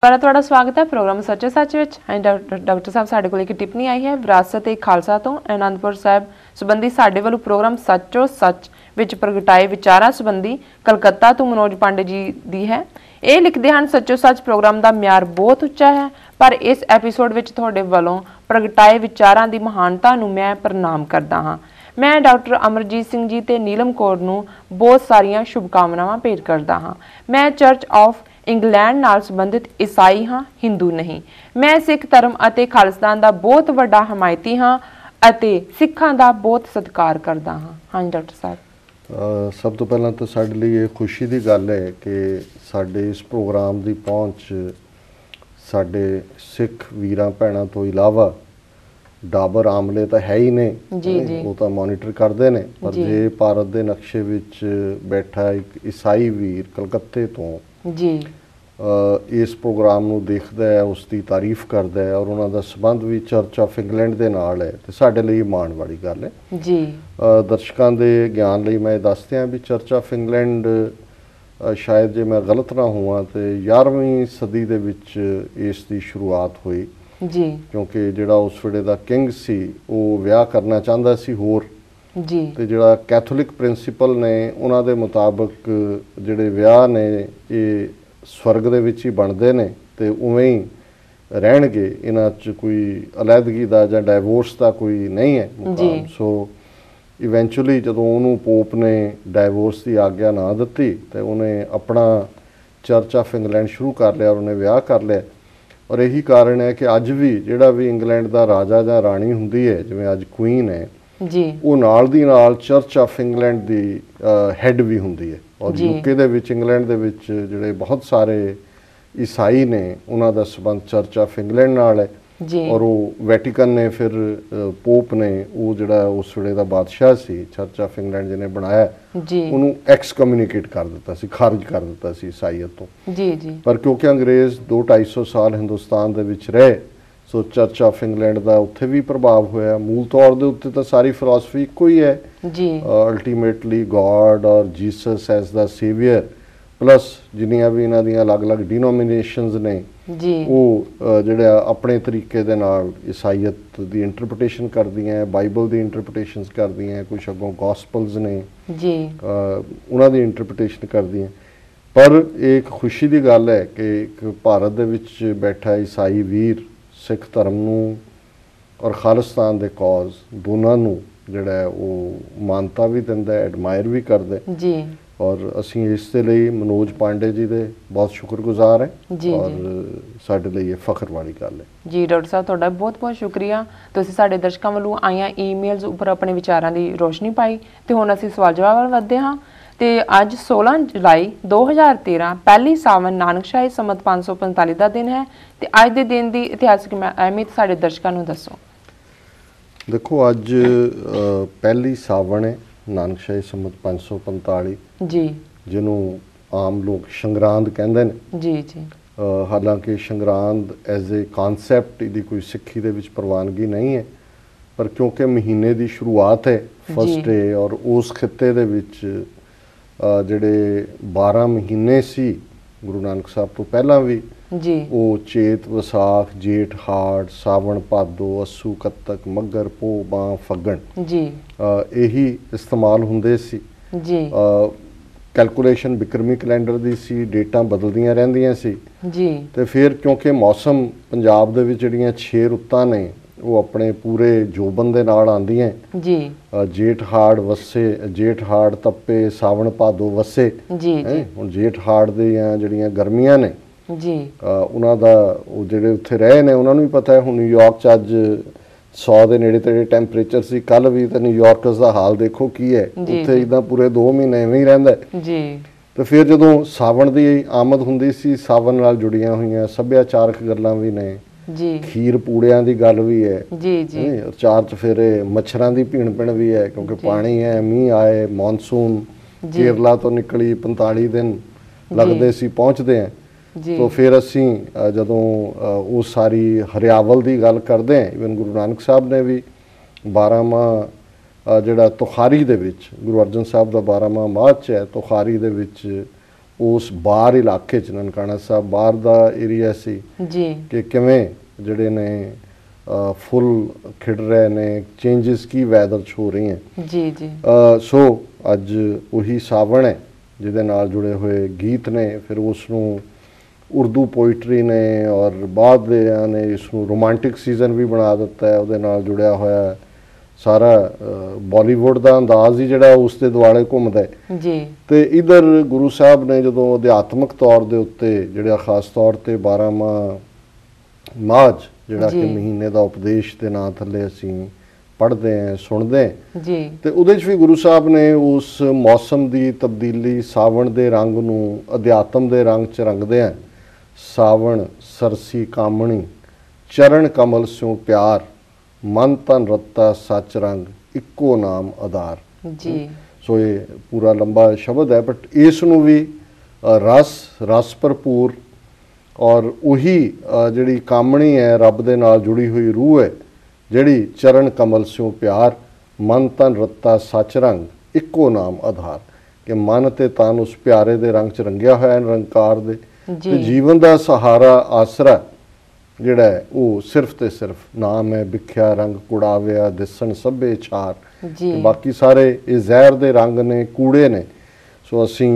ਤੁਹਾਡਾ ਸਵਾਗਤ ਹੈ ਪ੍ਰੋਗਰਾਮ ਸੱਚੇ ਸੱਚ ਵਿੱਚ। ਡਾਕਟਰ ਸਾਹਿਬ ਸਾਡੇ ਕੋਲ ਇੱਕ ਟਿੱਪਣੀ ਆਈ ਹੈ ਵਿਰਾਸਤ ਖਾਲਸਾ ਤੋਂ ਅਨੰਦਪੁਰ ਸਾਹਿਬ ਸੰਬੰਧੀ ਸਾਡੇ ਵੱਲੋਂ ਪ੍ਰੋਗਰਾਮ ਸੱਚੋ ਸੱਚ ਵਿੱਚ ਪ੍ਰਗਟਾਏ ਵਿਚਾਰਾਂ ਸੰਬੰਧੀ ਕਲਕੱਤਾ ਤੋਂ ਮਨੋਜ ਪਾਂਡੇ ਜੀ ਦੀ ਹੈ। ਇਹ ਲਿਖਦੇ ਹਨ, ਸੱਚੋ ਸੱਚ ਪ੍ਰੋਗਰਾਮ ਦਾ ਮਿਆਰ ਬਹੁਤ ਉੱਚਾ ਹੈ, ਪਰ ਇਸ ਐਪੀਸੋਡ ਵਿੱਚ ਤੁਹਾਡੇ ਵੱਲੋਂ ਪ੍ਰਗਟਾਏ ਵਿਚਾਰਾਂ ਦੀ ਮਹਾਨਤਾ ਨੂੰ ਮੈਂ ਪ੍ਰਣਾਮ ਕਰਦਾ ਹਾਂ। ਮੈਂ ਡਾਕਟਰ ਅਮਰਜੀਤ ਸਿੰਘ ਜੀ ਤੇ ਨੀਲਮ ਕੌਰ ਨੂੰ ਬਹੁਤ ਸਾਰੀਆਂ ਸ਼ੁਭਕਾਮਨਾਵਾਂ ਭੇਟ ਕਰਦਾ ਹਾਂ। ਮੈਂ ਚਰਚ ਆਫ ਇੰਗਲੈਂਡ ਨਾਲ ਸੰਬੰਧਿਤ ਈਸਾਈ ਹਾਂ, ਹਿੰਦੂ ਨਹੀਂ। ਮੈਂ ਸਿੱਖ ਧਰਮ ਅਤੇ ਖਾਲਿਸਤਾਨ ਦਾ ਬਹੁਤ ਵੱਡਾ ਹਮਾਇਤੀ ਹਾਂ ਅਤੇ ਸਿੱਖਾਂ ਦਾ ਬਹੁਤ ਸਤਿਕਾਰ ਕਰਦਾ ਹਾਂ। ਹਾਂਜੀ ਡਾਕਟਰ ਸਾਹਿਬ, ਸਭ ਤੋਂ ਪਹਿਲਾਂ ਤਾਂ ਸਾਡੇ ਲਈ ਇਹ ਖੁਸ਼ੀ ਦੀ ਗੱਲ ਹੈ ਕਿ ਸਾਡੇ ਇਸ ਪ੍ਰੋਗਰਾਮ ਦੀ ਪਹੁੰਚ ਸਾਡੇ ਸਿੱਖ ਵੀਰਾਂ ਭੈਣਾਂ ਤੋਂ ਇਲਾਵਾ ਡਾਬਰ ਆਮਲੇ ਤਾਂ ਹੈ ਹੀ ਨੇ, ਉਹ ਤਾਂ ਮੋਨੀਟਰ ਕਰਦੇ ਨੇ, ਪਰ ਜੇ ਭਾਰਤ ਦੇ ਨਕਸ਼ੇ ਵਿੱਚ ਬੈਠਾ ਇੱਕ ਈਸਾਈ ਵੀਰ ਕਲਕੱਤੇ ਤੋਂ ਜੀ ਇਸ ਪ੍ਰੋਗਰਾਮ ਨੂੰ ਦੇਖਦਾ ਹੈ, ਉਸ ਦੀ ਤਾਰੀਫ ਕਰਦਾ ਹੈ ਔਰ ਉਹਨਾਂ ਦਾ ਸੰਬੰਧ ਵੀ ਚਰਚ ਆਫ ਇੰਗਲੈਂਡ ਦੇ ਨਾਲ ਹੈ, ਤੇ ਸਾਡੇ ਲਈ ਮਾਣ ਵਾਲੀ ਗੱਲ ਹੈ ਜੀ। ਦਰਸ਼ਕਾਂ ਦੇ ਗਿਆਨ ਲਈ ਮੈਂ ਦੱਸ ਦਿਆਂ ਵੀ ਚਰਚ ਆਫ ਇੰਗਲੈਂਡ ਸ਼ਾਇਦ ਜੇ ਮੈਂ ਗਲਤ ਨਾ ਹੋਵਾਂ ਤੇ 11ਵੀਂ ਸਦੀ ਦੇ ਵਿੱਚ ਇਸ ਦੀ ਸ਼ੁਰੂਆਤ ਹੋਈ ਜੀ, ਕਿਉਂਕਿ ਜਿਹੜਾ ਉਸ ਵੇਲੇ ਦਾ ਕਿੰਗ ਸੀ ਉਹ ਵਿਆਹ ਕਰਨਾ ਚਾਹੁੰਦਾ ਸੀ ਹੋਰ ਜੀ, ਤੇ ਜਿਹੜਾ ਕੈਥੋਲਿਕ ਪ੍ਰਿੰਸੀਪਲ ਨੇ ਉਹਨਾਂ ਦੇ ਮੁਤਾਬਕ ਜਿਹੜੇ ਵਿਆਹ ਨੇ ਇਹ ਸਵਰਗ ਦੇ ਵਿੱਚ ਹੀ ਬਣਦੇ ਨੇ ਤੇ ਉਵੇਂ ਹੀ ਰਹਿਣਗੇ, ਇਹਨਾਂ 'ਚ ਕੋਈ ਅਲੱਦਗੀ ਦਾ ਜਾਂ ਡਾਈਵੋਰਸ ਦਾ ਕੋਈ ਨਹੀਂ ਹੈ ਮੁਕਾਮ। ਸੋ ਇਵੈਂਚੁਅਲੀ ਜਦੋਂ ਉਹਨੂੰ ਪੋਪ ਨੇ ਡਾਈਵੋਰਸ ਦੀ ਆਗਿਆ ਨਾ ਦਿੱਤੀ ਤੇ ਉਹਨੇ ਆਪਣਾ ਚਰਚ ਆਫ ਇੰਗਲੈਂਡ ਸ਼ੁਰੂ ਕਰ ਲਿਆ ਔਰ ਉਹਨੇ ਵਿਆਹ ਕਰ ਲਿਆ। ਔਰ ਇਹੀ ਕਾਰਨ ਹੈ ਕਿ ਅੱਜ ਵੀ ਜਿਹੜਾ ਵੀ ਇੰਗਲੈਂਡ ਦਾ ਰਾਜਾ ਜਾਂ ਰਾਣੀ ਹੁੰਦੀ ਹੈ, ਜਿਵੇਂ ਅੱਜ ਕੁਈਨ ਹੈ ਜੀ, ਉਹ ਨਾਲ ਦੀ ਨਾਲ church of England the head ਵੀ ਹੁੰਦੀ ਹੈ। ਔਰ ਯੂਕੇ ਦੇ ਵਿੱਚ ਇੰਗਲੈਂਡ ਦੇ ਵਿੱਚ ਜਿਹੜੇ ਬਹੁਤ ਸਾਰੇ ਈਸਾਈ ਨੇ ਉਹਨਾਂ ਦਾ ਸੰਬੰਧ ਚਰਚ ਆਫ ਇੰਗਲੈਂਡ ਨਾਲ ਹੈ ਔਰ ਉਹ ਵੈਟੀਕਨ ਨੇ ਫਿਰ ਪੋਪ ਨੇ ਉਹ ਜਿਹੜਾ ਉਸ ਵੇਲੇ ਦਾ ਬਾਦਸ਼ਾਹ ਸੀ ਚਰਚ ਆਫ ਇੰਗਲੈਂਡ ਜਿਹਨੇ ਬਣਾਇਆ ਉਹਨੂੰ ਐਕਸਕਮਿਊਨੀਕੇਟ ਕਰ ਦਿੱਤਾ ਸੀ, ਖਾਰਜ ਕਰ ਦਿੱਤਾ ਸੀ ਈਸਾਈਅਤ ਤੋਂ ਜੀ ਜੀ। ਪਰ ਕਿਉਂਕਿ ਅੰਗਰੇਜ਼ 200-250 ਸਾਲ ਹਿੰਦੁਸਤਾਨ ਦੇ ਵਿੱਚ ਰਹੇ, ਸੋ ਚਰਚ ਆਫ ਇੰਗਲੈਂਡ ਦਾ ਉੱਥੇ ਵੀ ਪ੍ਰਭਾਵ ਹੋਇਆ। ਮੂਲ ਤੌਰ ਦੇ ਉੱਤੇ ਤਾਂ ਸਾਰੀ ਫਿਲਾਸਫੀ ਇੱਕੋ ਹੀ ਹੈ ਜੀ, ਅਲਟੀਮੇਟਲੀ ਗੋਡ ਔਰ ਜੀਸਸ ਐਜ਼ ਦਾ ਸੇਵੀਅਰ, ਪਲੱਸ ਜਿੰਨੀਆਂ ਵੀ ਇਹਨਾਂ ਦੀਆਂ ਅਲੱਗ-ਅਲੱਗ ਡਿਨੋਮੀਨੇਸ਼ਨਸ ਨੇ ਜੀ ਉਹ ਜਿਹੜਾ ਆਪਣੇ ਤਰੀਕੇ ਦੇ ਨਾਲ ਈਸਾਈਅਤ ਦੀ ਇੰਟਰਪ੍ਰੀਟੇਸ਼ਨ ਕਰਦੀਆਂ, ਬਾਈਬਲ ਦੀ ਇੰਟਰਪ੍ਰੀਟੇਸ਼ਨਸ ਕਰਦੀਆਂ, ਕੁਛ ਅੱਗੋਂ ਗੋਸਪਲਸ ਨੇ ਜੀ ਉਹਨਾਂ ਦੀ ਇੰਟਰਪ੍ਰੀਟੇਸ਼ਨ ਕਰਦੀਆਂ। ਪਰ ਇਹ ਇੱਕ ਖੁਸ਼ੀ ਦੀ ਗੱਲ ਹੈ ਕਿ ਇੱਕ ਭਾਰਤ ਦੇ ਵਿੱਚ ਬੈਠਾ ਈਸਾਈ ਵੀਰ ਸਿੱਖ ਧਰਮ ਨੂੰ ਔਰ ਖਾਲਿਸਤਾਨ ਦੇ ਕੌਜ਼ ਦੋਨਾਂ ਨੂੰ ਜਿਹੜਾ ਉਹ ਮਾਨਤਾ ਵੀ ਦਿੰਦਾ, ਐਡਮਾਇਰ ਵੀ ਕਰਦਾ ਜੀ। ਔਰ ਅਸੀਂ ਇਸ ਦੇ ਲਈ ਮਨੋਜ ਪਾਂਡੇ ਜੀ ਦੇ ਬਹੁਤ ਸ਼ੁਕਰਗੁਜ਼ਾਰ ਹਾਂ ਔਰ ਸਾਡੇ ਲਈ ਇਹ ਫਖਰ ਵਾਲੀ ਗੱਲ ਹੈ ਜੀ। ਡਾਕਟਰ ਸਾਹਿਬ ਤੁਹਾਡਾ ਬਹੁਤ ਬਹੁਤ ਸ਼ੁਕਰੀਆ, ਤੁਸੀਂ ਸਾਡੇ ਦਰਸ਼ਕਾਂ ਵੱਲੋਂ ਆਈਆਂ ਈਮੇਲਸ ਉੱਪਰ ਆਪਣੇ ਵਿਚਾਰਾਂ ਦੀ ਰੋਸ਼ਨੀ ਪਾਈ ਤੇ ਹੁਣ ਅਸੀਂ ਸਵਾਲ ਜਵਾਬ ਵੱਲ ਵਧਦੇ ਹਾਂ। ਤੇ ਅੱਜ 16 ਜੁਲਾਈ 2013 ਪਹਿਲੀ ਸਾਵਨ ਨਾਨਕਸ਼ਾਹੀ ਸੰਮਤ 545 ਦਾ ਦਿਨ ਹੈ ਤੇ ਅੱਜ ਦੇ ਦਿਨ ਦੀ ਇਤਿਹਾਸਕ ਅਹਿਮੀਅਤ ਸਾਡੇ ਦਰਸ਼ਕਾਂ ਨੂੰ ਦੱਸੋ। ਦੇਖੋ ਅੱਜ ਪਹਿਲੀ ਸਾਵਣ ਹੈ, ਨਾਨਕਸ਼ਾਹੀ ਸੰਮਤ 545 ਜੀ, ਜਿਹਨੂੰ ਆਮ ਲੋਕ ਸੰਗਰਾਂਦ ਕਹਿੰਦੇ ਨੇ ਜੀ ਜੀ। ਹਾਲਾਂਕਿ ਸੰਗਰਾਂਦ ਐਜ਼ ਏ ਕਨਸੈਪਟ ਇਹਦੀ ਕੋਈ ਸਿੱਖੀ ਦੇ ਵਿੱਚ ਪ੍ਰਵਾਨਗੀ ਨਹੀਂ ਹੈ, ਪਰ ਕਿਉਂਕਿ ਮਹੀਨੇ ਦੀ ਸ਼ੁਰੂਆਤ ਹੈ ਫਸਟ ਡੇ ਔਰ ਉਸ ਖਿੱਤੇ ਦੇ ਵਿੱਚ ਜਿਹੜੇ 12 ਮਹੀਨੇ ਸੀ ਗੁਰੂ ਨਾਨਕ ਸਾਹਿਬ ਤੋਂ ਪਹਿਲਾਂ ਵੀ ਜੀ, ਉਹ ਚੇਤ, ਵਿਸਾਖ, ਜੇਠ, ਹਾੜ, ਸਾਵਣ, ਭਾਦੋ, ਅੱਸੂ, ਕੱਤਕ, ਮੱਘਰ, ਪੋਹ, ਬਾਂ, ਫੱਗਣ ਜੀ ਇਹੀ ਇਸਤੇਮਾਲ ਹੁੰਦੇ ਸੀ ਜੀ। ਕੈਲਕੂਲੇਸ਼ਨ ਬਿਕਰਮੀ ਕੈਲੰਡਰ ਦੀ ਸੀ, ਡੇਟਾਂ ਬਦਲਦੀਆਂ ਰਹਿੰਦੀਆਂ ਸੀ ਜੀ। ਤੇ ਫਿਰ ਕਿਉਂਕਿ ਮੌਸਮ ਪੰਜਾਬ ਦੇ ਵਿੱਚ ਜਿਹੜੀਆਂ 6 ਰੁੱਤਾਂ ਨੇ ਉਹ ਆਪਣੇ ਪੂਰੇ ਜੋਬਨ ਦੇ ਨਾਲ ਆਉਂਦੀਆਂ ਜੀ, ਜੇਠ ਹਾੜ ਵਸੇ, ਜੇਠ ਹਾੜ ਤੱਪੇ, ਸਾਵਣ ਭਾਦੋ ਵਸੇ ਜੀ। ਹੁਣ ਜੇਠ ਹਾੜ ਦੀਆਂ ਜਿਹੜੀਆਂ ਗਰਮੀਆਂ ਨੇ ਜੀ ਉਹਨਾਂ ਦਾ ਉਹ ਜਿਹੜੇ ਉੱਥੇ ਰਹੇ ਨੇ ਉਹਨਾਂ ਨੂੰ ਵੀ ਪਤਾ ਹੈ। ਹੁਣ ਨਿਊਯਾਰਕ 'ਚ ਅੱਜ 100 ਦੇ ਨੇੜੇ ਤੇੜੇ ਟੈਂਪਰੇਚਰ ਸੀ ਕੱਲ ਵੀ, ਤਾਂ ਨਿਊਯਾਰਕਰਸ ਦਾ ਹਾਲ ਦੇਖੋ ਕੀ ਹੈ, ਉੱਥੇ ਇੱਦਾਂ ਪੂਰੇ 2 ਮਹੀਨੇ ਐਵੇਂ ਹੀ ਰਹਿੰਦਾ ਜੀ। ਤੇ ਫਿਰ ਜਦੋਂ ਸਾਵਣ ਦੀ ਆਮਦ ਹੁੰਦੀ ਸੀ, ਸਾਵਣ ਨਾਲ ਜੁੜੀਆਂ ਹੋਈਆਂ ਸੱਭਿਆਚਾਰਕ ਗੱਲਾਂ ਵੀ ਨੇ ਜੀ, ਖੀਰ ਪੂੜਿਆਂ ਦੀ ਗੱਲ ਵੀ ਹੈ ਜੀ ਜੀ। ਚਾਰ ਚਫੇਰੇ ਮੱਛਰਾਂ ਦੀ ਭੀਣ ਭਿਣ ਵੀ ਹੈ ਕਿਉਂਕਿ ਪਾਣੀ ਹੈ, ਮੀਂਹ ਆਏ, ਮੌਨਸੂਨ ਕੇਰਲਾ ਤੋਂ ਨਿਕਲੀ 45 ਦਿਨ ਲੱਗਦੇ ਸੀ ਪਹੁੰਚਦੇ ਆ। तो फिर असी जदों वो सारी हरियावल की गल करते हैं, इवन गुरु नानक साहब ने भी 12वां जिहड़ा तुखारी दे विच गुरु अर्जन साहब का 12वां माह है, तुखारी दे विच ਉਸ ਬਾਹਰ ਇਲਾਕੇ 'ਚ ਨਨਕਾਣਾ ਸਾਹਿਬ ਬਾਹਰ ਦਾ ਏਰੀਆ ਸੀ ਜੀ ਕਿ ਕਿਵੇਂ ਜਿਹੜੇ ਨੇ ਫੁੱਲ ਖਿੜ ਰਹੇ ਨੇ, ਚੇਂਜਸ ਕੀ ਵੈਦਰ 'ਚ ਹੋ ਰਹੀਆਂ ਜੀ ਜੀ। ਸੋ ਅੱਜ ਉਹੀ ਸਾਵਣ ਹੈ ਜਿਹਦੇ ਨਾਲ ਜੁੜੇ ਹੋਏ ਗੀਤ ਨੇ। ਫਿਰ ਉਸ ਨੂੰ ਉਰਦੂ ਪੋਇਟਰੀ ਨੇ ਔਰ ਬਾਅਦ ਦੇ ਨੇ ਇਸ ਨੂੰ ਰੋਮਾਂਟਿਕ ਸੀਜ਼ਨ ਵੀ ਬਣਾ ਦਿੱਤਾ ਹੈ। ਉਹਦੇ ਨਾਲ ਜੁੜਿਆ ਹੋਇਆ ਸਾਰਾ ਬਾਲੀਵੁੱਡ ਦਾ ਅੰਦਾਜ਼ ਹੀ ਜਿਹੜਾ ਉਸ ਦੇ ਦੁਆਲੇ ਘੁੰਮਦਾ ਹੈ ਜੀ। ਤੇ ਇਧਰ ਗੁਰੂ ਸਾਹਿਬ ਨੇ ਜਦੋਂ ਅਧਿਆਤਮਿਕ ਤੌਰ ਦੇ ਉੱਤੇ ਜਿਹੜਾ ਖਾਸ ਤੌਰ ਤੇ 12ਵਾਂ ਮਾਝ ਜਿਹੜਾ ਕਿ ਮਹੀਨੇ ਦਾ ਉਪਦੇਸ਼ ਦੇ ਨਾਂ ਥੱਲੇ ਅਸੀਂ ਪੜ੍ਹਦੇ ਹਾਂ, ਸੁਣਦੇ ਹਾਂ ਜੀ, ਤੇ ਉਹਦੇ 'ਚ ਵੀ ਗੁਰੂ ਸਾਹਿਬ ਨੇ ਉਸ ਮੌਸਮ ਦੀ ਤਬਦੀਲੀ, ਸਾਵਣ ਦੇ ਰੰਗ ਨੂੰ ਅਧਿਆਤਮ ਦੇ ਰੰਗ 'ਚ ਰੰਗਦੇ ਹਨ। ਸਾਵਣ ਸਰਸੀ ਕਾਮਣੀ ਚਰਨ ਕਮਲ ਸਿਉ ਪਿਆਰ, ਮਨ ਤਨ ਰੱਤਾ ਸੱਚ ਰੰਗ ਇੱਕੋ ਨਾਮ ਆਧਾਰ ਜੀ। ਸੋ ਇਹ ਪੂਰਾ ਲੰਬਾ ਸ਼ਬਦ ਹੈ, ਬਟ ਇਸ ਨੂੰ ਵੀ ਰਸ ਭਰਪੂਰ ਔਰ ਉਹੀ ਜਿਹੜੀ ਕਾਮਣੀ ਹੈ, ਰੱਬ ਦੇ ਨਾਲ ਜੁੜੀ ਹੋਈ ਰੂਹ ਹੈ ਜਿਹੜੀ ਚਰਨ ਕਮਲ ਸਿਉ ਪਿਆਰ, ਮਨ ਤਨ ਰੱਤਾ ਸੱਚ ਰੰਗ ਇੱਕੋ ਨਾਮ ਆਧਾਰ, ਕਿ ਮਨ ਤੇ ਤਨ ਉਸ ਪਿਆਰੇ ਦੇ ਰੰਗ 'ਚ ਰੰਗਿਆ ਹੋਇਆ ਹੈ, ਨਿਰੰਕਾਰ ਦੇ, ਤੇ ਜੀਵਨ ਦਾ ਸਹਾਰਾ ਆਸਰਾ ਜਿਹੜਾ ਹੈ ਉਹ ਸਿਰਫ ਤੇ ਸਿਰਫ ਨਾਮ ਹੈ। ਵਿਖਿਆ ਰੰਗ ਕੁੜਾਵਿਆ ਦਿਸਣ ਸਭੇ ਛਾਰ, ਬਾਕੀ ਸਾਰੇ ਇਹ ਜ਼ਹਿਰ ਦੇ ਰੰਗ ਨੇ, ਕੂੜੇ ਨੇ। ਸੋ ਅਸੀਂ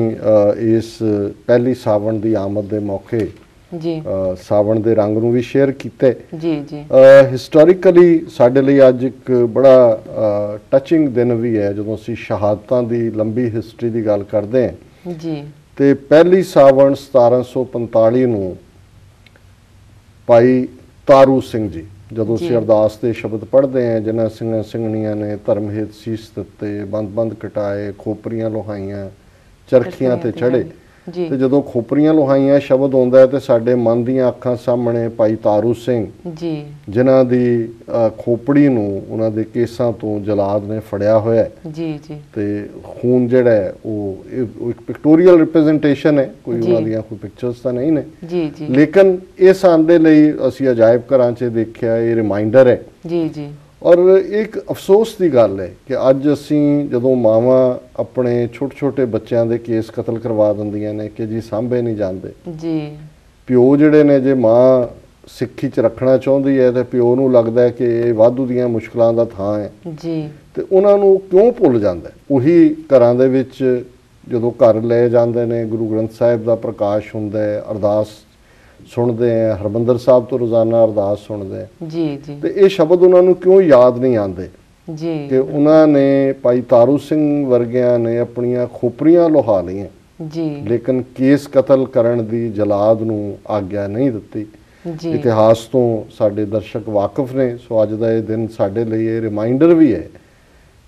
ਇਸ ਪਹਿਲੀ ਸਾਵਣ ਦੀ ਆਮਦ ਦੇ ਮੌਕੇ ਜੀ ਸਾਵਣ ਦੇ ਰੰਗ ਨੂੰ ਵੀ ਸ਼ੇਅਰ ਕੀਤੇ ਜੀ ਜੀ। ਹਿਸਟੋਰੀਕਲੀ ਸਾਡੇ ਲਈ ਅੱਜ ਇੱਕ ਬੜਾ ਟੱਚਿੰਗ ਦਿਨ ਵੀ ਹੈ ਜਦੋਂ ਅਸੀਂ ਸ਼ਹਾਦਤਾਂ ਦੀ ਲੰਬੀ ਹਿਸਟਰੀ ਦੀ ਗੱਲ ਕਰਦੇ ਹਾਂ ਜੀ। ਤੇ ਪਹਿਲੀ ਸਾਵਣ 1745 ਨੂੰ ਭਾਈ ਤਾਰੂ ਸਿੰਘ ਜੀ, ਜਦੋਂ ਅਸੀਂ ਅਰਦਾਸ ਦੇ ਸ਼ਬਦ ਪੜ੍ਹਦੇ ਹਾਂ, ਜਿਨ੍ਹਾਂ ਸਿੰਘਾਂ ਸਿੰਘਣੀਆਂ ਨੇ ਧਰਮ ਹੇਤ ਸੀਸ ਦਿੱਤੇ, ਬੰਦ ਕਟਾਏ, ਖੋਪਰੀਆਂ ਲੋਹਾਈਆਂ, ਚਰਖੀਆਂ ਤੇ ਚੜ੍ਹੇ, ਤੇ ਜਦੋਂ ਖੋਪਰੀਆਂ ਲੋਹਾਈਆਂ ਸ਼ਬਦ ਆਉਂਦਾ ਹੈ ਤੇ ਸਾਡੇ ਮਨ ਦੀਆਂ ਅੱਖਾਂ ਸਾਹਮਣੇ ਭਾਈ ਤਾਰੂ ਸਿੰਘ ਜੀ, ਜਿਨ੍ਹਾਂ ਦੀ ਖੋਪੜੀ ਨੂੰ ਉਹਨਾਂ ਦੇ ਕੇਸਾਂ ਤੋਂ ਜਲਾਦ ਨੇ ਫੜਿਆ ਹੋਇਆ ਜੀ ਜੀ, ਤੇ ਖੂਨ ਜਿਹੜਾ ਹੈ ਉਹ ਇੱਕ ਪਿਕਟੋਰੀਅਲ ਰਿਪਰੈਜ਼ੈਂਟੇਸ਼ਨ ਹੈ, ਕੋਈ ਉਹਨਾਂ ਦੀਆਂ ਕੋਈ ਪਿਕਚਰਸ ਤਾਂ ਨਹੀਂ ਨੇ ਜੀ ਜੀ, ਲੇਕਿਨ ਇਹ ਸਾਡੇ ਲਈ ਅਸੀਂ ਅਜਾਇਬ ਘਰਾਂ 'ਚ ਦੇਖਿਆ, ਇਹ ਰਿਮਾਈਂਡਰ ਹੈ ਜੀ ਜੀ। ਔਰ ਇੱਕ ਅਫਸੋਸ ਦੀ ਗੱਲ ਹੈ ਕਿ ਅੱਜ ਅਸੀਂ ਜਦੋਂ ਮਾਵਾਂ ਆਪਣੇ ਛੋਟੇ ਛੋਟੇ ਬੱਚਿਆਂ ਦੇ ਕੇਸ ਕਤਲ ਕਰਵਾ ਦਿੰਦੀਆਂ ਨੇ ਕਿ ਜੀ ਸਾਂਭੇ ਨਹੀਂ ਜਾਂਦੇ ਜੀ, ਪਿਓ ਜਿਹੜੇ ਨੇ, ਜੇ ਮਾਂ ਸਿੱਖੀ 'ਚ ਰੱਖਣਾ ਚਾਹੁੰਦੀ ਹੈ ਤੇ ਪਿਓ ਨੂੰ ਲੱਗਦਾ ਹੈ ਕਿ ਇਹ ਵਾਧੂ ਦੀਆਂ ਮੁਸ਼ਕਲਾਂ ਦਾ ਥਾਂ ਹੈ ਜੀ, ਤੇ ਉਹਨਾਂ ਨੂੰ ਕਿਉਂ ਭੁੱਲ ਜਾਂਦਾ? ਉਹੀ ਘਰਾਂ ਦੇ ਵਿੱਚ ਜਦੋਂ ਘਰ ਲੈ ਜਾਂਦੇ ਨੇ, ਗੁਰੂ ਗ੍ਰੰਥ ਸਾਹਿਬ ਦਾ ਪ੍ਰਕਾਸ਼ ਹੁੰਦਾ ਹੈ, ਅਰਦਾਸ ਸੁਣਦੇ ਆ, ਹਰਮੰਦਰ ਸਾਹਿਬ ਤੋਂ ਰੋਜ਼ਾਨਾ ਅਰਦਾਸ ਸੁਣਦੇ ਆ ਜੀ ਜੀ, ਤੇ ਇਹ ਸ਼ਬਦ ਉਹਨਾਂ ਨੂੰ ਕਿਉਂ ਯਾਦ ਨਹੀਂ ਆਉਂਦੇ ਜੀ ਕਿ ਉਹਨਾਂ ਨੇ ਭਾਈ ਤਾਰੂ ਸਿੰਘ ਵਰਗਿਆਂ ਨੇ ਆਪਣੀਆਂ ਖੋਪਰੀਆਂ ਲੋਹਾ ਲਈਆਂ ਜੀ, ਲੇਕਿਨ ਕੇਸ ਕਤਲ ਕਰਨ ਦੀ ਜਲਾਦ ਨੂੰ ਆਗਿਆ ਨਹੀਂ ਦਿੱਤੀ ਜੀ। ਇਤਿਹਾਸ ਤੋਂ ਸਾਡੇ ਦਰਸ਼ਕ ਵਾਕਿਫ ਨੇ। ਸੋ ਅੱਜ ਦਾ ਇਹ ਦਿਨ ਸਾਡੇ ਲਈ ਇਹ ਰਿਮਾਈਂਡਰ ਵੀ ਹੈ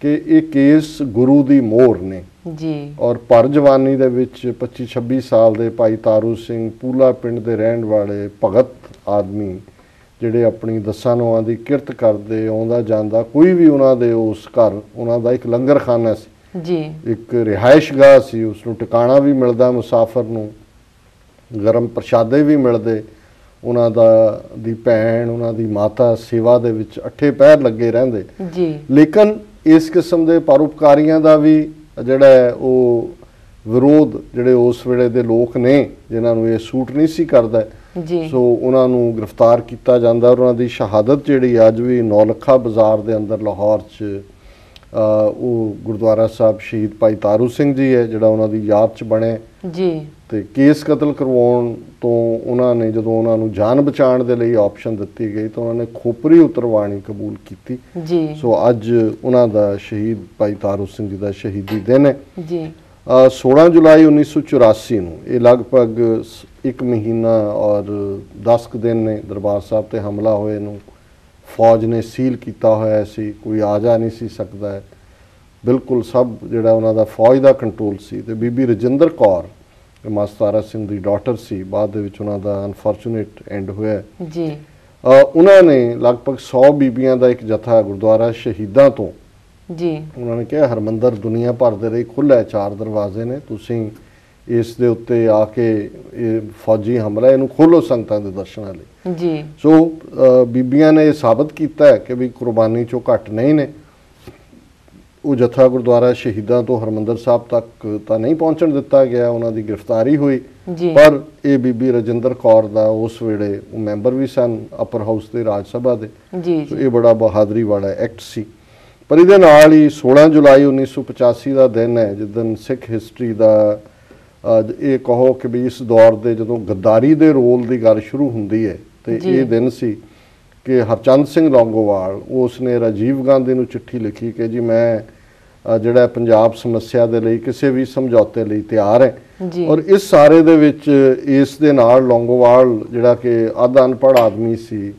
ਕਿ ਇਹ ਕੇਸ ਗੁਰੂ ਦੀ ਮੋਹਰ ਨੇ ਜੀ। ਔਰ ਭਰ ਜਵਾਨੀ ਦੇ ਵਿੱਚ 25-26 ਸਾਲ ਦੇ ਭਾਈ ਤਾਰੂ ਸਿੰਘ ਪੂਲਾ ਪਿੰਡ ਦੇ ਰਹਿਣ ਵਾਲੇ ਭਗਤ ਆਦਮੀ, ਜਿਹੜੇ ਆਪਣੀ ਦਸਾਂ ਨੌਆਂ ਦੀ ਕਿਰਤ ਕਰਦੇ, ਆਉਂਦਾ ਜਾਂਦਾ ਕੋਈ ਵੀ ਉਹਨਾਂ ਦੇ ਉਸ ਘਰ ਉਹਨਾਂ ਦਾ ਇੱਕ ਲੰਗਰਖਾਨਾ ਸੀ ਜੀ, ਇੱਕ ਰਿਹਾਇਸ਼ਗਾਹ ਸੀ, ਉਸ ਨੂੰ ਟਿਕਾਣਾ ਵੀ ਮਿਲਦਾ, ਮੁਸਾਫਰ ਨੂੰ ਗਰਮ ਪ੍ਰਸ਼ਾਦੇ ਵੀ ਮਿਲਦੇ, ਉਹਨਾਂ ਦੀ ਭੈਣ, ਉਹਨਾਂ ਦੀ ਮਾਤਾ ਸੇਵਾ ਦੇ ਵਿੱਚ ਅੱਠੇ ਪਹਿਰ ਲੱਗੇ ਰਹਿੰਦੇ ਜੀ। ਲੇਕਿਨ ਇਸ ਕਿਸਮ ਦੇ ਪਰਉਪਕਾਰੀਆਂ ਦਾ ਵੀ ਜਿਹੜਾ ਹੈ ਉਹ ਵਿਰੋਧ ਜਿਹੜੇ ਉਸ ਵੇਲੇ ਦੇ ਲੋਕ ਨੇ ਜਿਨ੍ਹਾਂ ਨੂੰ ਇਹ ਸੂਟ ਨਹੀਂ ਸੀ ਕਰਦਾ ਜੀ, ਸੋ ਉਹਨਾਂ ਨੂੰ ਗ੍ਰਿਫਤਾਰ ਕੀਤਾ ਜਾਂਦਾ। ਔਰ ਉਹਨਾਂ ਦੀ ਸ਼ਹਾਦਤ ਜਿਹੜੀ ਅੱਜ ਵੀ ਨੌਲੱਖਾ ਬਾਜ਼ਾਰ ਦੇ ਅੰਦਰ ਲਾਹੌਰ 'ਚ ਉਹ ਗੁਰਦੁਆਰਾ ਸਾਹਿਬ ਸ਼ਹੀਦ ਭਾਈ ਤਾਰੂ ਸਿੰਘ ਜੀ ਹੈ ਜਿਹੜਾ ਉਹਨਾਂ ਦੀ ਯਾਦ 'ਚ ਬਣੇ ਜੀ। ਤੇ ਕੇਸ ਕਤਲ ਕਰਵਾਉਣ ਤੋਂ ਉਹਨਾਂ ਨੇ ਜਦੋਂ ਉਹਨਾਂ ਨੂੰ ਜਾਨ ਬਚਾਉਣ ਦੇ ਲਈ ਆਪਸ਼ਨ ਦਿੱਤੀ ਗਈ ਤਾਂ ਉਹਨਾਂ ਨੇ ਖੋਪਰੀ ਉਤਰਵਾਣੀ ਕਬੂਲ ਕੀਤੀ ਜੀ। ਸੋ ਅੱਜ ਉਹਨਾਂ ਦਾ ਸ਼ਹੀਦ ਭਾਈ ਤਾਰੂ ਸਿੰਘ ਜੀ ਦਾ ਸ਼ਹੀਦੀ ਦਿਨ ਹੈ ਜੀ। 16 ਜੁਲਾਈ 1984 ਨੂੰ, ਇਹ ਲਗਭਗ 1 ਮਹੀਨਾ ਔਰ 10 ਕੁ ਦਿਨ ਨੇ ਦਰਬਾਰ ਸਾਹਿਬ ਤੇ ਹਮਲਾ ਹੋਏ ਨੂੰ। ਫੌਜ ਨੇ ਸੀਲ ਕੀਤਾ ਹੋਇਆ ਸੀ, ਕੋਈ ਆ ਜਾ ਨਹੀਂ ਸੀ ਸਕਦਾ ਹੈ, ਬਿਲਕੁਲ ਸਭ ਜਿਹੜਾ ਉਹਨਾਂ ਦਾ ਫੌਜ ਦਾ ਕੰਟਰੋਲ ਸੀ। ਤੇ ਬੀਬੀ ਰਜਿੰਦਰ ਕੌਰ ਮਾਸਤਾਰਾ ਸਿੰਘ ਦੀ ਡਾਟਰ ਸੀ, ਬਾਅਦ ਦੇ ਵਿੱਚ ਉਹਨਾਂ ਦਾ ਅਨਫੋਰਚੂਨੇਟ ਐਂਡ ਹੋਇਆ ਜੀ। ਉਹਨਾਂ ਨੇ ਲਗਭਗ 100 ਬੀਬੀਆਂ ਦਾ ਇੱਕ ਜਥਾ ਗੁਰਦੁਆਰਾ ਸ਼ਹੀਦਾਂ ਤੋਂ ਜੀ, ਉਹਨਾਂ ਨੇ ਕਿਹਾ ਹਰਮੰਦਰ ਦੁਨੀਆ ਭਰ ਦੇ ਲਈ ਖੁੱਲ੍ਹਾ ਹੈ, 4 ਦਰਵਾਜ਼ੇ ਨੇ, ਤੁਸੀਂ ਇਸ ਦੇ ਉੱਤੇ ਆ ਕੇ ਇਹ ਫੌਜੀ ਹਮਲਾ ਇਹਨੂੰ ਖੋਲੋ ਸੰਗਤਾਂ ਦੇ ਦਰਸ਼ਨਾਂ ਲਈ ਜੀ। ਸੋ ਬੀਬੀਆਂ ਨੇ ਇਹ ਸਾਬਤ ਕੀਤਾ ਹੈ ਕਿ ਵੀ ਕੁਰਬਾਨੀ ਚੋਂ ਘੱਟ ਨਹੀਂ ਨੇ। ਉਹ ਜਥਾ ਗੁਰਦੁਆਰਾ ਸ਼ਹੀਦਾਂ ਤੋਂ ਹਰਮੰਦਰ ਸਾਹਿਬ ਤੱਕ ਤਾਂ ਨਹੀਂ ਪਹੁੰਚਣ ਦਿੱਤਾ ਗਿਆ, ਉਹਨਾਂ ਦੀ ਗ੍ਰਿਫਤਾਰੀ ਹੋਈ। ਪਰ ਇਹ ਬੀਬੀ ਰਜਿੰਦਰ ਕੌਰ ਦਾ ਉਸ ਵੇਲੇ ਉਹ ਮੈਂਬਰ ਵੀ ਸਨ ਅਪਰ ਹਾਊਸ ਦੇ ਰਾਜ ਸਭਾ ਦੇ, ਇਹ ਬੜਾ ਬਹਾਦਰੀ ਵਾਲਾ ਐਕਟ ਸੀ। ਪਰ ਇਹਦੇ ਨਾਲ ਹੀ 16 ਜੁਲਾਈ 1985 ਦਾ ਦਿਨ ਹੈ ਜਿਸ ਦਿਨ ਸਿੱਖ ਹਿਸਟਰੀ ਦਾ ਇਹ ਕਹੋ ਕਿ ਵੀ ਇਸ ਦੌਰ ਦੇ ਜਦੋਂ ਗੱਦਾਰੀ ਦੇ ਰੋਲ ਦੀ ਗੱਲ ਸ਼ੁਰੂ ਹੁੰਦੀ ਹੈ ਤੇ ਇਹ ਦਿਨ ਸੀ ਕਿ ਹਰਚੰਦ ਸਿੰਘ ਲੌਂਗੋਵਾਲ ਉਸਨੇ ਰਾਜੀਵ ਗਾਂਧੀ ਨੂੰ ਚਿੱਠੀ ਲਿਖੀ ਕਿ ਜੀ ਮੈਂ ਜਿਹੜਾ ਪੰਜਾਬ ਸਮੱਸਿਆ ਦੇ ਲਈ ਕਿਸੇ ਵੀ ਸਮਝੌਤੇ ਲਈ ਤਿਆਰ ਹੈ। ਔਰ ਇਸ ਸਾਰੇ ਦੇ ਵਿੱਚ ਇਸ ਦੇ ਨਾਲ ਲੌਂਗੋਵਾਲ ਜਿਹੜਾ ਕਿ ਅੱਧ ਅਨਪੜ੍ਹ ਆਦਮੀ ਸੀ,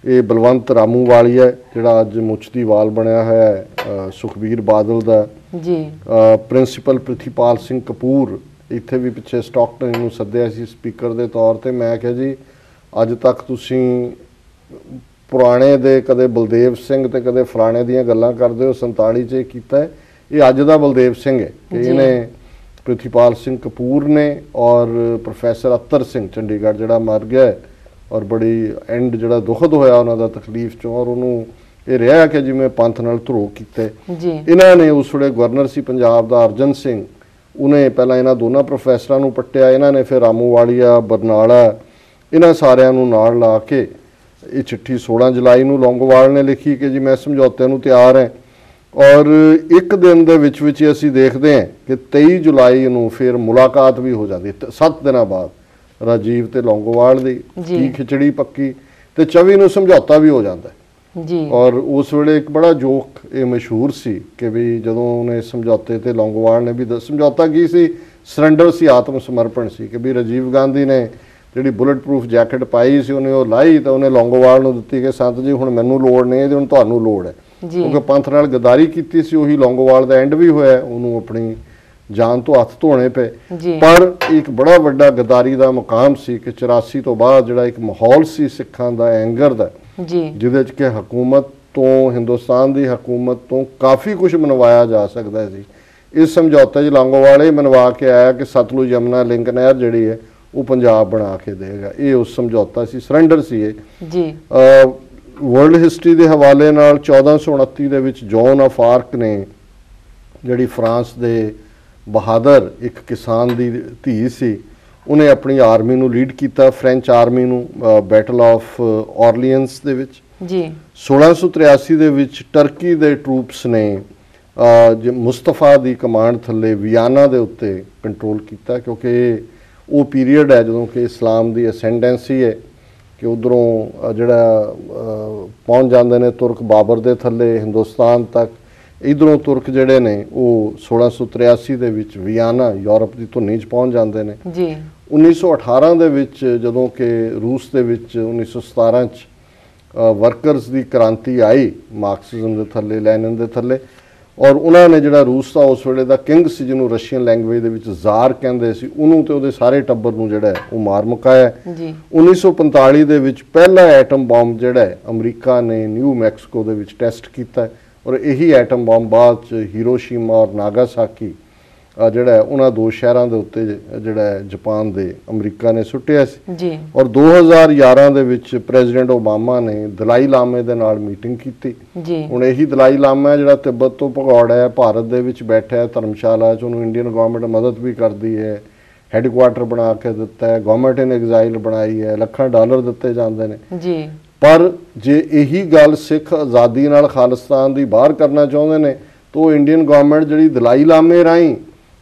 ਇਹ ਬਲਵੰਤ ਰਾਮੂਵਾਲੀਆ ਜਿਹੜਾ ਅੱਜ ਮੁੱਛ ਦੀ ਵਾਲ ਬਣਿਆ ਹੋਇਆ ਹੈ ਸੁਖਬੀਰ ਬਾਦਲ ਦਾ, ਪ੍ਰਿੰਸੀਪਲ ਪ੍ਰਿਥੀਪਾਲ ਸਿੰਘ ਕਪੂਰ, ਇੱਥੇ ਵੀ ਪਿੱਛੇ ਸਟਾਕਟਨ ਨੂੰ ਸੱਦਿਆ ਸੀ ਸਪੀਕਰ ਦੇ ਤੌਰ ਤੇ। ਮੈਂ ਕਿਹਾ ਜੀ ਅੱਜ ਤੱਕ ਤੁਸੀਂ ਪੁਰਾਣੇ ਦੇ ਕਦੇ ਬਲਦੇਵ ਸਿੰਘ ਤੇ ਕਦੇ ਫਲਾਣੇ ਦੀਆਂ ਗੱਲਾਂ ਕਰਦੇ ਹੋ, 47 ਚ ਇਹ ਕੀਤਾ, ਇਹ ਅੱਜ ਦਾ ਬਲਦੇਵ ਸਿੰਘ ਹੈ ਕਿ ਇਹਨੇ ਪ੍ਰਿਥੀਪਾਲ ਸਿੰਘ ਕਪੂਰ ਨੇ ਔਰ ਪ੍ਰੋਫੈਸਰ ਅਤਰ ਸਿੰਘ ਚੰਡੀਗੜ੍ਹ ਜਿਹੜਾ ਮਰ ਗਿਆ ਔਰ ਬੜੀ ਐਂਡ ਜਿਹੜਾ ਦੁਖਦ ਹੋਇਆ ਉਹਨਾਂ ਦਾ ਤਕਲੀਫ ਚੋਂ, ਔਰ ਉਹਨੂੰ ਇਹ ਰਿਹਾ ਕਿ ਜਿਵੇਂ ਪੰਥ ਨਾਲ ਧਰੋਹ ਕੀਤੇ। ਇਹਨਾਂ ਨੇ ਉਸ ਵੇਲੇ ਗਵਰਨਰ ਸੀ ਪੰਜਾਬ ਦਾ ਅਰਜਨ ਸਿੰਘ, ਉਹਨੇ ਪਹਿਲਾਂ ਇਹਨਾਂ ਦੋਨਾਂ ਪ੍ਰੋਫੈਸਰਾਂ ਨੂੰ ਪੱਟਿਆ, ਇਹਨਾਂ ਨੇ ਫਿਰ ਰਾਮੂਵਾਲੀਆ ਬਰਨਾਲਾ ਇਹਨਾਂ ਸਾਰਿਆਂ ਨੂੰ ਨਾਲ ਲਾ ਕੇ ਇਹ ਚਿੱਠੀ 16 ਜੁਲਾਈ ਨੂੰ ਲੌਂਗੋਵਾਲ ਨੇ ਲਿਖੀ ਕਿ ਜੀ ਮੈਂ ਸਮਝੌਤੇ ਨੂੰ ਤਿਆਰ ਹਾਂ। ਔਰ ਇੱਕ ਦਿਨ ਦੇ ਵਿੱਚ ਅਸੀਂ ਦੇਖਦੇ ਹਾਂ ਕਿ 23 ਜੁਲਾਈ ਨੂੰ ਫਿਰ ਮੁਲਾਕਾਤ ਵੀ ਹੋ ਜਾਂਦੀ, 7 ਦਿਨਾਂ ਬਾਅਦ ਰਾਜੀਵ ਤੇ ਲੌਂਗੋਵਾਲ ਦੀ ਕੀ ਖਿਚੜੀ ਪੱਕੀ, ਤੇ 24 ਨੂੰ ਸਮਝੌਤਾ ਵੀ ਹੋ ਜਾਂਦਾ ਜੀ। ਔਰ ਉਸ ਵੇਲੇ ਇੱਕ ਬੜਾ ਜੋਕ ਇਹ ਮਸ਼ਹੂਰ ਸੀ ਕਿ ਵੀ ਜਦੋਂ ਉਹਨੇ ਸਮਝੌਤੇ ਤੇ ਲੌਂਗੋਵਾਲ ਨੇ ਵੀ ਸਮਝੌਤਾ ਕੀ ਸੀ, ਸਰੈਂਡਰ ਸੀ, ਆਤਮ ਸਮਰਪਣ ਸੀ ਕਿ ਵੀ ਰਾਜੀਵ ਗਾਂਧੀ ਨੇ ਜਿਹੜੀ ਬੁਲਟ ਪ੍ਰੂਫ ਜੈਕਟ ਪਾਈ ਸੀ ਉਹਨੇ ਉਹ ਲਾਈ ਤਾਂ ਉਹਨੇ ਲੌਂਗੋਵਾਲ ਨੂੰ ਦਿੱਤੀ ਕਿ ਸੰਤ ਜੀ ਹੁਣ ਮੈਨੂੰ ਲੋੜ ਨਹੀਂ ਤੇ ਹੁਣ ਤੁਹਾਨੂੰ ਲੋੜ ਹੈ, ਕਿਉਂਕਿ ਪੰਥ ਨਾਲ ਗਦਾਰੀ ਕੀਤੀ ਸੀ। ਉਹੀ ਲੌਂਗੋਵਾਲ ਦਾ ਐਂਡ ਵੀ ਹੋਇਆ, ਉਹਨੂੰ ਆਪਣੀ ਜਾਨ ਤੋਂ ਹੱਥ ਧੋਣੇ ਪਏ। ਪਰ ਇੱਕ ਬੜਾ ਵੱਡਾ ਗਦਾਰੀ ਦਾ ਮੁਕਾਮ ਸੀ ਕਿ 84 ਤੋਂ ਬਾਅਦ ਜਿਹੜਾ ਇੱਕ ਮਾਹੌਲ ਸੀ ਸਿੱਖਾਂ ਦਾ ਐਂਗਰ ਦਾ, ਜਿਹਦੇ 'ਚ ਕਿ ਹਕੂਮਤ ਤੋਂ, ਹਿੰਦੁਸਤਾਨ ਦੀ ਹਕੂਮਤ ਤੋਂ ਕਾਫੀ ਕੁਝ ਮਨਵਾਇਆ ਜਾ ਸਕਦਾ ਸੀ। ਇਸ ਸਮਝੌਤੇ 'ਚ ਲੌਂਗੋਵਾਲ ਇਹ ਮਨਵਾ ਕੇ ਆਇਆ ਕਿ ਸਤਲੁਜ ਯਮੁਨਾ ਲਿੰਕ ਨਹਿਰ ਜਿਹੜੀ ਹੈ ਉਹ ਪੰਜਾਬ ਬਣਾ ਕੇ ਦੇਗਾ। ਇਹ ਉਸ ਸਮਝੌਤਾ ਸੀ, ਸਰੈਂਡਰ ਸੀ ਇਹ। ਵਰਲਡ ਹਿਸਟਰੀ ਦੇ ਹਵਾਲੇ ਨਾਲ 1429 ਦੇ ਵਿੱਚ ਜੌਨ ਆਫ ਆਰਕ ਨੇ, ਜਿਹੜੀ ਫਰਾਂਸ ਦੇ ਬਹਾਦਰ ਇੱਕ ਕਿਸਾਨ ਦੀ ਧੀ ਸੀ, ਉਹਨੇ ਆਪਣੀ ਆਰਮੀ ਨੂੰ ਲੀਡ ਕੀਤਾ, ਫ੍ਰੈਂਚ ਆਰਮੀ ਨੂੰ, ਬੈਟਲ ਆਫ ਔਰਲੀਅਨਸ ਦੇ ਵਿੱਚ। 1683 ਦੇ ਵਿੱਚ ਟਰਕੀ ਦੇ ਟਰੂਪਸ ਨੇ ਮੁਸਤਫਾ ਦੀ ਕਮਾਂਡ ਥੱਲੇ ਵਿਆਨਾ ਦੇ ਉੱਤੇ ਕੰਟਰੋਲ ਕੀਤਾ, ਕਿਉਂਕਿ ਉਹ ਪੀਰੀਅਡ ਹੈ ਜਦੋਂ ਕਿ ਇਸਲਾਮ ਦੀ ਅਸੈਂਡੈਂਸੀ ਹੈ ਕਿ ਉਧਰੋਂ ਜਿਹੜਾ ਪਹੁੰਚ ਜਾਂਦੇ ਨੇ ਤੁਰਕ ਬਾਬਰ ਦੇ ਥੱਲੇ ਹਿੰਦੁਸਤਾਨ ਤੱਕ, ਇਧਰੋਂ ਤੁਰਕ ਜਿਹੜੇ ਨੇ ਉਹ 1683 ਦੇ ਵਿੱਚ ਵਿਆਨਾ ਯੂਰਪ ਦੀ ਧੁਨੀ 'ਚ ਪਹੁੰਚ ਜਾਂਦੇ ਨੇ। 1918 ਦੇ ਵਿੱਚ ਜਦੋਂ ਕਿ ਰੂਸ ਦੇ ਵਿੱਚ 1917 'ਚ ਵਰਕਰਸ ਦੀ ਕ੍ਰਾਂਤੀ ਆਈ ਮਾਰਕਸਿਜ਼ਮ ਦੇ ਥੱਲੇ, ਲੈਨਿਨ ਦੇ ਥੱਲੇ, ਔਰ ਉਹਨਾਂ ਨੇ ਜਿਹੜਾ ਰੂਸ ਦਾ ਉਸ ਵੇਲੇ ਦਾ ਕਿੰਗ ਸੀ ਜਿਹਨੂੰ ਰਸ਼ੀਅਨ ਲੈਂਗੁਏਜ ਦੇ ਵਿੱਚ ਜ਼ਾਰ ਕਹਿੰਦੇ ਸੀ, ਉਹਨੂੰ ਤੇ ਉਹਦੇ ਸਾਰੇ ਟੱਬਰ ਨੂੰ ਜਿਹੜਾ ਉਹ ਮਾਰ ਮੁਕਾਇਆ। 1945 ਦੇ ਵਿੱਚ ਪਹਿਲਾ ਐਟਮ ਬੰਬ ਜਿਹੜਾ ਅਮਰੀਕਾ ਨੇ ਨਿਊ ਮੈਕਸੀਕੋ ਦੇ ਵਿੱਚ ਟੈਸਟ ਕੀਤਾ, ਔਰ ਇਹੀ ਐਟਮ ਬੰਬ ਬਾਅਦ 'ਚ ਹੀਰੋਸ਼ੀਮਾ ਔਰ ਨਾਗਾਸਾਕੀ ਜਿਹੜਾ ਉਹਨਾਂ ਦੋ ਸ਼ਹਿਰਾਂ ਦੇ ਉੱਤੇ ਜਿਹੜਾ ਜਾਪਾਨ ਦੇ ਅਮਰੀਕਾ ਨੇ ਸੁੱਟਿਆ ਸੀ। ਔਰ 2011 ਦੇ ਵਿੱਚ ਪ੍ਰੈਜ਼ੀਡੈਂਟ ਓਬਾਮਾ ਨੇ ਦਲਾਈ ਲਾਮੇ ਦੇ ਨਾਲ ਮੀਟਿੰਗ ਕੀਤੀ। ਹੁਣ ਇਹੀ ਦਲਾਈ ਲਾਮਾ ਜਿਹੜਾ ਤਿੱਬਤ ਤੋਂ ਭਗੌੜਾ ਹੈ, ਭਾਰਤ ਦੇ ਵਿੱਚ ਬੈਠਾ ਧਰਮਸ਼ਾਲਾ 'ਚ, ਉਹਨੂੰ ਇੰਡੀਅਨ ਗਵਰਨਮੈਂਟ ਮਦਦ ਵੀ ਕਰਦੀ ਹੈ, ਹੈੱਡਕੁਆਟਰ ਬਣਾ ਕੇ ਦਿੱਤਾ ਹੈ, ਗਵਰਨਮੈਂਟ ਇਨ ਐਗਜ਼ਾਈਲ ਬਣਾਈ ਹੈ, ਲੱਖਾਂ ਡਾਲਰ ਦਿੱਤੇ ਜਾਂਦੇ ਨੇ। ਪਰ ਜੇ ਇਹੀ ਗੱਲ ਸਿੱਖ ਆਜ਼ਾਦੀ ਨਾਲ ਖਾਲਿਸਤਾਨ ਦੀ ਬਾਹਰ ਕਰਨਾ ਚਾਹੁੰਦੇ ਨੇ ਤਾਂ ਉਹ ਇੰਡੀਅਨ ਗਵਰਨਮੈਂਟ ਜਿਹੜੀ ਦਲਾਈ ਲਾਮੇ ਰਾਹੀਂ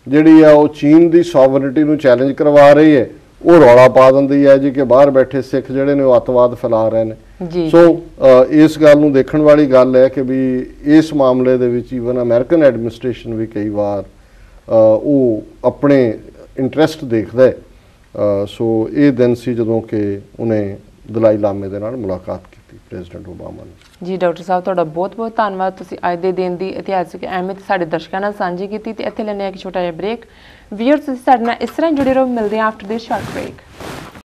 ਜਿਹੜੀ ਆ ਉਹ ਚੀਨ ਦੀ ਸੋਵਰਨਿਟੀ ਨੂੰ ਚੈਲੰਜ ਕਰਵਾ ਰਹੀ ਹੈ, ਉਹ ਰੌਲਾ ਪਾ ਦਿੰਦੀ ਹੈ ਜੀ ਕਿ ਬਾਹਰ ਬੈਠੇ ਸਿੱਖ ਜਿਹੜੇ ਨੇ ਉਹ ਅੱਤਵਾਦ ਫੈਲਾ ਰਹੇ ਨੇ। ਸੋ ਇਸ ਗੱਲ ਨੂੰ ਦੇਖਣ ਵਾਲੀ ਗੱਲ ਹੈ ਕਿ ਵੀ ਇਸ ਮਾਮਲੇ ਦੇ ਵਿੱਚ ਈਵਨ ਅਮਰੀਕਨ ਐਡਮਿਨਿਸਟ੍ਰੇਸ਼ਨ ਵੀ ਕਈ ਵਾਰ ਉਹ ਆਪਣੇ ਇੰਟਰਸਟ ਦੇਖਦਾ ਹੈ। ਸੋ ਇਹ ਦਿਨ ਸੀ ਜਦੋਂ ਕਿ ਉਹਨੇ ਦਲਾਈ ਲਾਮੇ ਦੇ ਨਾਲ ਮੁਲਾਕਾਤ ਕੀਤੀ ਪ੍ਰੈਜ਼ੀਡੈਂਟ ਓਬਾਮਾ ਨੇ। ਜੀ ਡਾਕਟਰ ਸਾਹਿਬ, ਤੁਹਾਡਾ ਬਹੁਤ ਬਹੁਤ ਧੰਨਵਾਦ। ਤੁਸੀਂ ਅੱਜ ਦੇ ਦਿਨ ਦੀ ਇਤਿਹਾਸਕ ਅਹਿਮੀਅਤ ਸਾਡੇ ਦਰਸ਼ਕਾਂ ਨਾਲ ਸਾਂਝੀ ਕੀਤੀ ਤੇ ਇੱਥੇ ਲੈਣੇ ਆ ਇੱਕ ਛੋਟਾ ਜਿਹਾ ਬ੍ਰੇਕ। ਵੀਅਰਸ, ਤੁਸੀਂ ਸਾਡੇ ਨਾਲ ਇਸ ਤਰ੍ਹਾਂ ਜੁੜੇ ਰਹੋ, ਮਿਲਦੇ ਹਾਂ ਆਫਟਰ ਦਿਸ ਸ਼ਾਰਟ ਬ੍ਰੇਕ।